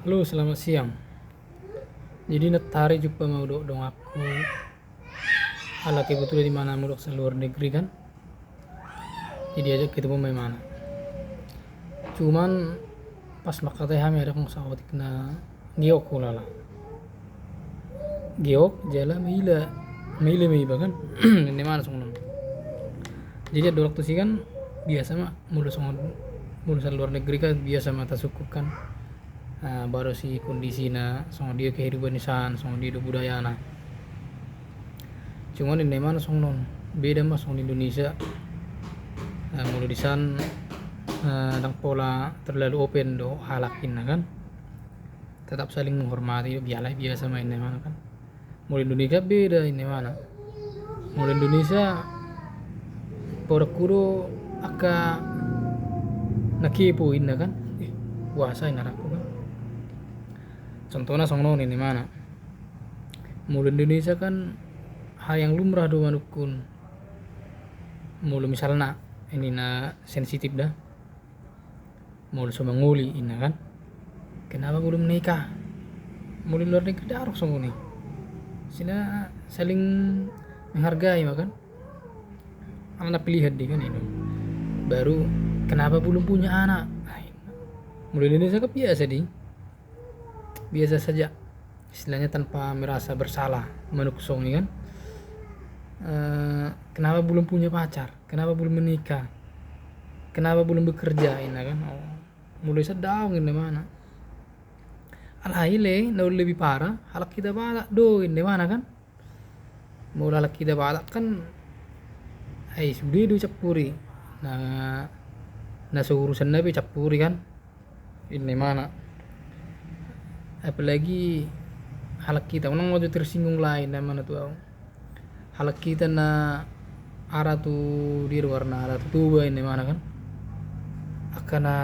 Halo, selamat siang. Jadi netari juga mau dong aku ala kebetulan di mana mau dok luar negeri kan. Jadi aja ketemu main mana. Cuman pas maka teh kami ada kong sahabat kena giok lala. Giok jala mila mila kan. Ini mana song nom. Jadi ada waktu sih kan biasa mah mulus luar negeri kan biasa mata suku kan. Nah, baru si kondisinya sama dia kehidupan di sana sama dia budaya nah. Cuman ini mana song non beda mas song di Indonesia. Mulai di sana dang pola terlalu open do halakin kan, tetap saling menghormati biasa main ini mana kan. Mulai Indonesia beda ini mana. Mulai Indonesia pora kuro aka nakipo inna kan. Puasa ini aku kan. Contohnya song non ini mana. Mulai Indonesia kan hal yang lumrah do manukun. Mulai misalnya ini na sensitif dah. Mulai sama nguli ini kan. Kenapa belum nikah? Mulai luar negeri darah sama nih. Sila saling menghargai makan. Anak pilihan di kan ini. Baru kenapa belum punya anak? Mulai Indonesia kan biasa di. Biasa saja. Istilahnya tanpa merasa bersalah menuksong kan. Kenapa belum punya pacar? Kenapa belum menikah? Kenapa belum bekerja ini kan? Mulai sedang ini mana? Alhaile lebih parah. Halak kita balak do ini mana kan? Mulai halak kita balak kan. Sudah do capuri. Nah seurusan nabi capuri kan? Ini mana? Apalagi halak kita, orang mau tersinggung lain dan mana tuh? Halak kita na arah tuh di warna arah tuh ini mana kan? Akana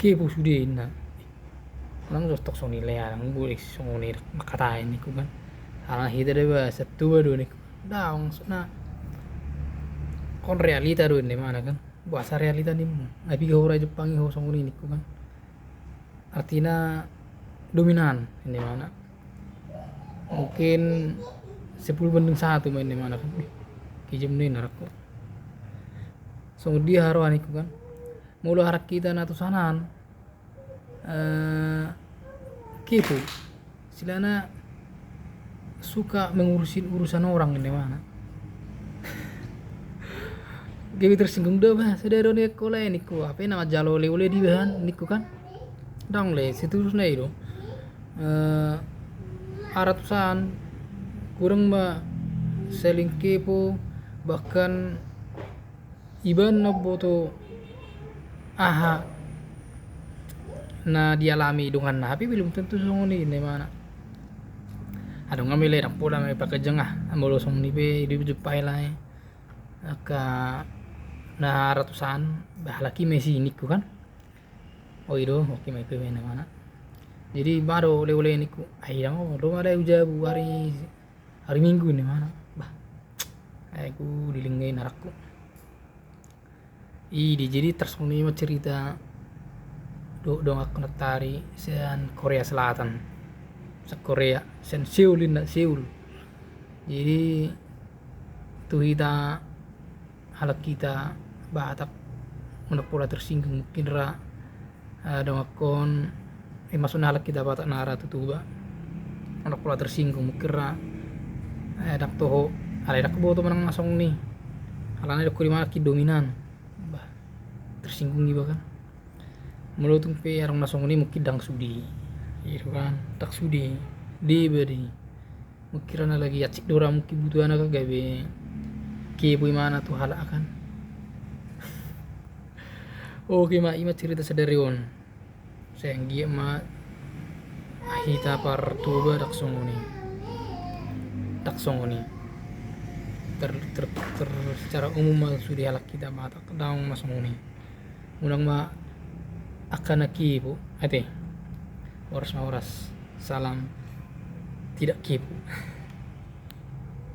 kepo sudah ina. Orang jostok soni lea, orang boleh soni makata ini kan. Alah kita deh bahasa tua dulu nih. Daung na kon realita dulu ini mana kan? Bahasa realita nih. Tapi kau orang Jepang ini soni ini kan. Artinya dominan ini mana. Mungkin 10/1 main di mana kan. Kijem nih narakku. So dia haruan itu kan. Mulu harak kita na sanan. Kepo. Silana suka mengurusin urusan orang ini mana. Gawe tersinggung dah bah, sadaro ni ko lain niku. Apa nama jalo oleh di bahan niku kan. Dang le seterusnya itu. Ratusan kurang mbak saling kepo bahkan iban boto aha na dialami dengan tapi belum tentu song ini mana ada ngambil lerang pola may pagkajanga amolo song ni be di jepai lai aka na ratusan bahalaki mesi niku kan itu oke may pe mana. Jadi baru oleh niku akhirnya rumah ada ujabu hari Minggu nih mana bah aku dilinggai narakku jadi tersuni mau cerita dong aku netari sen Korea Selatan Korea sen Seoul jadi tuh kita halak kita batak untuk pola tersinggung mungkin dong akon masuk nalak kita batak nara tutuba anak pula tersinggung kira dak toho alai dak boto menang masong nih alana dak lima ki dominan bah tersinggung juga kan melutung pe arang nasong nih mungkin dang sudi itu kan tak sudi di beri mukirana lagi acik dora mungkin butuh anak gawe ke mana tuh halak akan oke mak ima cerita sedarion sehingga ma hita par tuba taksongoni secara umum sudah halak kita mata daung masongoni unang ma akan kipu ate oras salam tidak kipu